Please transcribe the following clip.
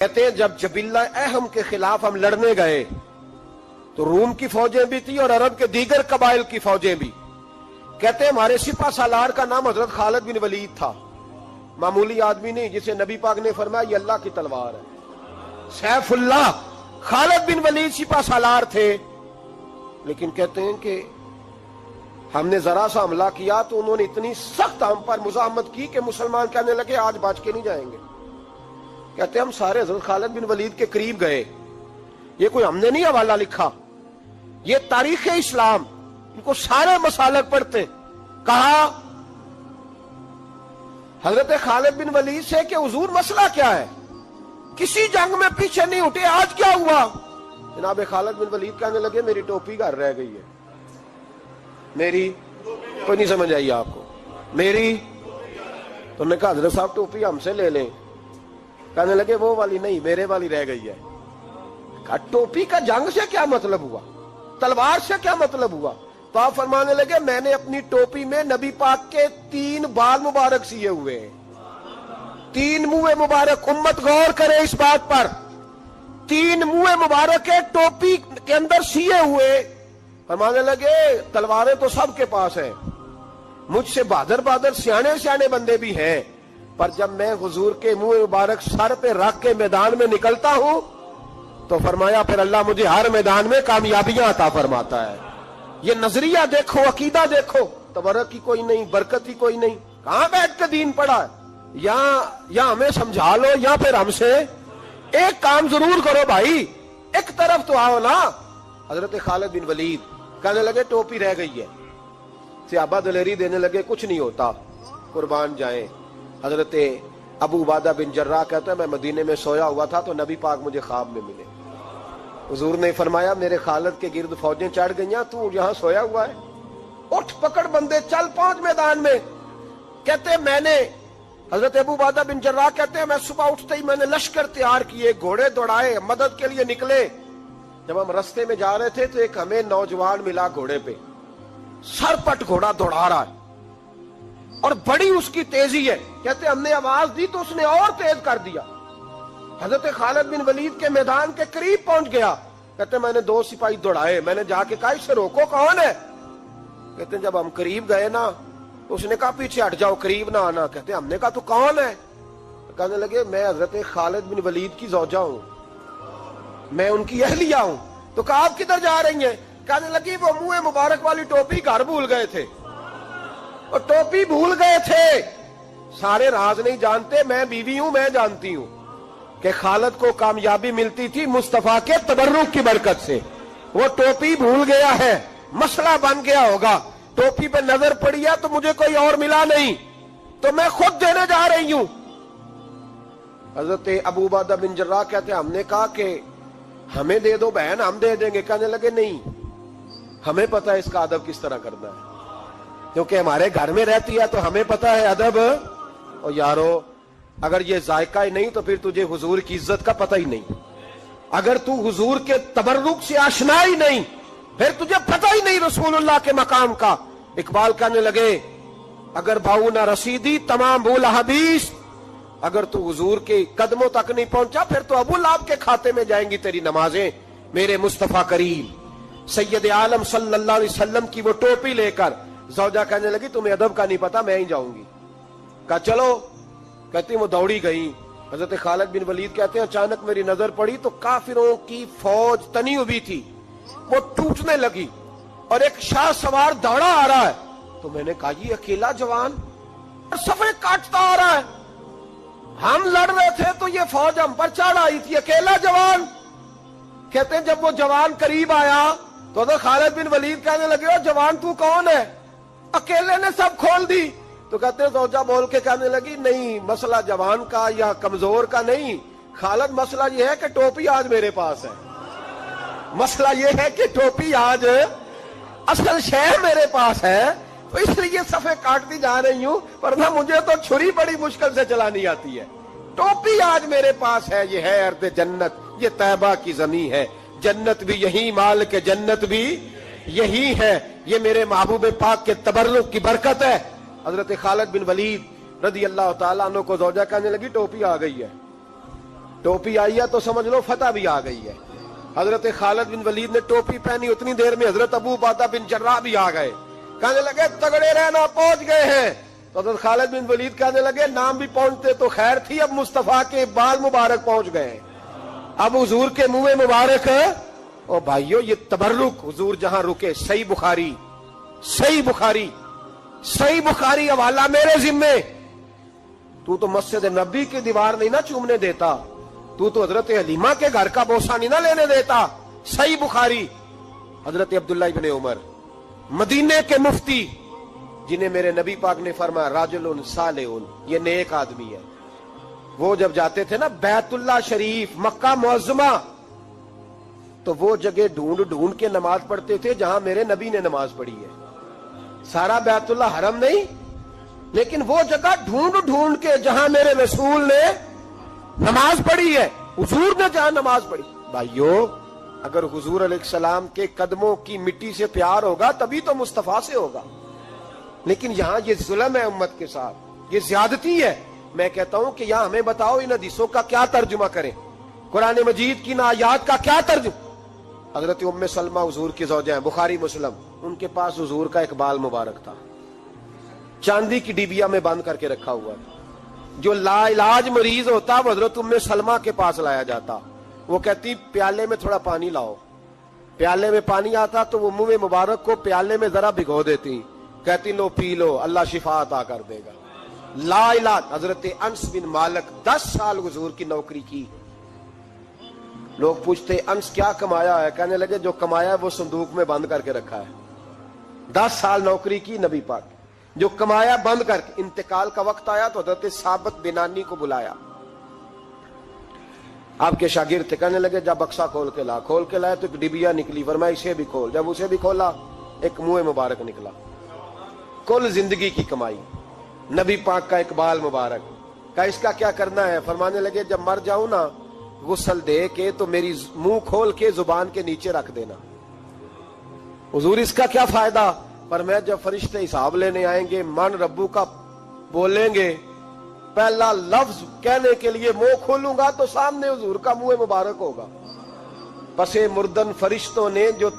کہتے ہیں جب جبلہ اہم کے خلاف ہم لڑنے گئے تو روم کی فوجیں بھی تھی اور عرب کے دیگر قبائل کی فوجیں بھی. کہتے ہیں ہمارے سپہ سالار کا نام حضرت خالد بن ولید تھا. معمولی آدمی نہیں جسے نبی پاک نے فرمایا یہ اللہ کی تلوار ہے. سیف اللہ خالد بن ولید سپہ سالار تھے. لیکن کہتے ہیں کہ ہم نے ذرا سا حملہ کیا تو انہوں نے اتنی سخت ہم پر مزاحمت کی کہ مسلمان کہنے لگے آج بچ کے نہیں جائیں گے. کہتے ہیں ہم سارے حضرت خالد بن ولید کے قریب گئے. یہ کوئی ہم نے نہیں حوالہ لکھا, یہ تاریخ اسلام, ان کو سارے مسالک پڑھتے. کہا حضرت خالد بن ولید سے کہ حضور مسئلہ کیا ہے, کسی جنگ میں پیچھے نہیں اٹھے, آج کیا ہوا؟ جناب خالد بن ولید کہنے لگے میری ٹوپی گھر رہ گئی ہے. میری کوئی نہیں سمجھ آئی آپ کو؟ میری تو نے کہا حضرت صاحب ٹوپی ہم سے لے لیں. کہنے لگے وہ والی نہیں, میرے والی رہ گئی ہے. کہا ٹوپی کا جنگ سے کیا مطلب ہوا, تلوار سے کیا مطلب ہوا؟ تو آپ فرمانے لگے میں نے اپنی ٹوپی میں نبی پاک کے 3 بال مبارک سیے ہوئے ہیں, 3 منہ مبارک. امت غور کرے اس بات پر, 3 منہ مبارک ہے ٹوپی کے اندر سیے ہوئے. فرمانے لگے تلواریں تو سب کے پاس ہیں, مجھ سے بہادر سیانے بندے بھی ہیں, پر جب میں حضور کے منہ مبارک سر پہ رکھ کے میدان میں نکلتا ہوں تو فرمایا پھر اللہ مجھے ہر میدان میں کامیابیاں عطا فرماتا ہے. یہ نظریہ دیکھو, عقیدہ دیکھو, تبرک ہی کوئی نہیں, برکت ہی کوئی نہیں. کہاں بیٹھ کے دین پڑھا ہے؟ یا ہمیں سمجھا لو یا پھر ہم سے ایک کام ضرور کرو بھائی, ایک طرف تو آؤ نا. حضرت خالد بن ولید کہنے لگے ٹوپی رہ گئی ہے. صحابہ دلیری دینے لگے کچھ نہیں ہوتا, قربان جائیں. حضرت ابو عبادہ بن جراح کہتا ہے میں مدینے میں سویا ہوا تھا تو نبی پاک مجھے خواب میں ملے. حضور نے فرمایا میرے خالد کے گرد فوجیں چڑھ گئیں, تو یہاں سویا ہوا ہے, اٹھ پکڑ بندے چل پہنچ میدان میں. کہتے میں نے, حضرت ابو عبادہ بن جراح کہتے ہیں میں صبح اٹھتے ہی میں نے لشکر تیار کیے, گھوڑے دوڑائے, مدد کے لیے نکلے. جب ہم رستے میں جا رہے تھے تو ایک ہمیں نوجوان ملا گھوڑے پہ, سر پٹ گھوڑا دوڑا رہا ہے اور بڑی اس کی تیزی ہے. کہتے ہم نے آواز دی تو اس نے اور تیز کر دیا. حضرت خالد بن ولید کے میدان کے قریب پہنچ گیا. کہتے میں نے 2 سپاہی دوڑائے, میں نے جا کے کہا اسے روکو, کون ہے؟ کہتے جب ہم قریب گئے نا تو اس نے کہا پیچھے ہٹ جاؤ, قریب نہ آنا. کہتے ہم نے کہا تو کون ہے؟ کہنے لگے میں حضرت خالد بن ولید کی زوجہ ہوں, میں ان کی اہلیہ ہوں. تو کہا آپ کدھر جا رہی ہیں؟ کہنے لگی وہ منہ مبارک والی ٹوپی گھر بھول گئے تھے, اور ٹوپی بھول گئے تھے. سارے راز نہیں جانتے, میں بیوی ہوں, میں جانتی ہوں کہ خالد کو کامیابی ملتی تھی مصطفیٰ کے تبرک کی برکت سے. وہ ٹوپی بھول گیا ہے, مسئلہ بن گیا ہوگا. ٹوپی پہ نظر پڑی ہے تو مجھے کوئی اور ملا نہیں تو میں خود دینے جا رہی ہوں. حضرت ابو عبادہ بن جراح کہتے ہیں ہم نے کہا کہ ہمیں دے دو بہن, ہم دے دیں گے. کہنے لگے نہیں, ہمیں پتا ہے اس کا ادب کس طرح کرنا ہے, کیونکہ ہمارے گھر میں رہتی ہے تو ہمیں پتا ہے ادب. اور یارو اگر یہ ذائقہ ہی نہیں تو پھر تجھے حضور کی عزت کا پتہ ہی نہیں. اگر تو حضور کے تبرک سے آشنا ہی نہیں پھر تجھے پتہ ہی نہیں رسول اللہ کے مقام کا. اقبال کہنے لگے اگر باؤ نہ رسیدی تمام بول حدیث, اگر تو حضور کے قدموں تک نہیں پہنچا پھر تو ابو لہب کے کھاتے میں جائیں گی تیری نمازیں. میرے مصطفیٰ کریم سید عالم صلی اللہ علیہ وسلم کی وہ ٹوپی لے کر زوجہ کہنے لگی تمہیں ادب کا نہیں پتا, میں ہی جاؤں گی. کہا چلو. کہتی وہ دوڑی گئی. حضرت خالد بن ولید کہتے ہیں اچانک میری نظر پڑی تو کافروں کی فوج تنی ہوئی تھی, وہ ٹوٹنے لگی اور ایک شاہ سوار دوڑا آ رہا ہے. تو میں نے کہا یہ اکیلا جوان صفے کاٹتا آ رہا ہے, ہم لڑ رہے تھے تو یہ فوج ہم پر چڑھ آئی تھی, اکیلا جوان. کہتے ہیں جب وہ جوان قریب آیا تو حضرت خالد بن ولید کہنے لگے جوان تو کون ہے, اکیلے نے سب کھول دی. تو کہتے ہیں زوجہ بول کے کہنے لگی نہیں, مسئلہ جوان کا یا کمزور کا نہیں خالد, مسئلہ یہ ہے کہ ٹوپی آج میرے پاس ہے. مسئلہ یہ ہے کہ ٹوپی آج اصل شے میرے پاس ہے, تو اس لیے صفے کاٹتی جا رہی ہوں, ورنہ مجھے تو چھری بڑی مشکل سے چلانی آتی ہے. ٹوپی آج میرے پاس ہے. یہ ہے ارض جنت, یہ طیبہ کی زمین ہے, جنت بھی یہی, مال کے جنت بھی یہی ہے. یہ میرے محبوب پاک کے تبرک کی برکت ہے. حضرت خالد بن ولید رضی اللہ تعالیٰ عنہ کو زوجہ کہنے لگی ٹوپی آ گئی ہے. ٹوپی آئی ہے تو سمجھ لو فتح بھی آ گئی ہے. حضرت خالد بن ولید نے ٹوپی پہنی, اتنی دیر میں حضرت ابو عبیدہ بن جراح بھی آ گئے. کہنے لگے تگڑے رہنا, پہنچ گئے ہیں. تو حضرت خالد بن ولید کہنے لگے نام بھی پہنچتے تو خیر تھی, اب مصطفیٰ کے بال مبارک پہنچ گئے, اب حضور کے منہ مبارک. او بھائیو یہ تبرک حضور جہاں رکے. صحیح بخاری, صحیح بخاری, صحیح بخاری حوالہ میرے ذمے. تو مسجد نبی کی دیوار نہیں نہ چومنے دیتا, تو حضرت حلیمہ کے گھر کا بوسہ نہیں نہ لینے دیتا. صحیح بخاری. حضرت عبداللہ ابن عمر مدینے کے مفتی, جنہیں میرے نبی پاک نے فرمایا راجل صالح, یہ نیک آدمی ہے. وہ جب جاتے تھے نا بیت اللہ شریف مکہ معظمہ, تو وہ جگہ ڈھونڈ ڈھونڈ کے نماز پڑھتے تھے جہاں میرے نبی نے نماز پڑھی ہے. سارا بیت اللہ حرم نہیں, لیکن وہ جگہ ڈھونڈ ڈھونڈ کے جہاں میرے رسول نے نماز پڑھی ہے, حضور نے جہاں نماز پڑھی. بھائیو اگر حضور علیہ السلام کے قدموں کی مٹی سے پیار ہوگا تبھی تو مصطفیٰ سے ہوگا. لیکن یہاں یہ ظلم ہے امت کے ساتھ, یہ زیادتی ہے. میں کہتا ہوں کہ یہاں ہمیں بتاؤ ان حدیثوں کا کیا ترجمہ کریں, قرآن مجید کی ان آیات کا کیا ترجمہ. حضرت ام سلمہ حضور کی زوجہ ہیں, بخاری مسلم, ان کے پاس حضور کا ایک بال مبارک تھا, چاندی کی ڈیبیا میں بند کر کے رکھا ہوا. جو لا علاج مریض ہوتا وہ حضرت ام سلمہ کے پاس لایا جاتا. وہ کہتی پیالے میں تھوڑا پانی لاؤ. پیالے میں پانی آتا تو وہ منہ مبارک کو پیالے میں ذرا بھگو دیتی, کہتی لو پی لو, اللہ شفا عطا کر دے گا. لا علاج. حضرت انس بن مالک 10 سال حضور کی نوکری کی. لوگ پوچھتے انس کیا کمایا ہے, کہنے لگے جو کمایا ہے وہ صندوق میں بند کر کے رکھا ہے. 10 سال نوکری کی نبی پاک, جو کمایا بند کر کے. انتقال کا وقت آیا تو حضرت ثابت بنانی کو بلایا, آپ کے شاگرد تھے, کہنے لگے جب بکسا کھول کے لا. کھول کے لائے تو ایک ڈبیا نکلی, فرمایا اسے بھی کھول. جب اسے بھی کھولا ایک منہ مبارک نکلا. کل زندگی کی کمائی, نبی پاک کا اقبال مبارک. کہا اس کا کیا کرنا ہے؟ فرمانے لگے جب مر جاؤں نا غسل دے کے تو میری منہ کھول کے زبان کے نیچے رکھ دینا. حضور اس کا کیا فائدہ؟ پر میں جب فرشتے حساب لینے آئیں گے من ربو کا بولیں گے, پہلا لفظ کہنے کے لیے منہ کھولوں گا تو سامنے حضور کا منہ مبارک ہوگا. پس مردن فرشتوں نے جو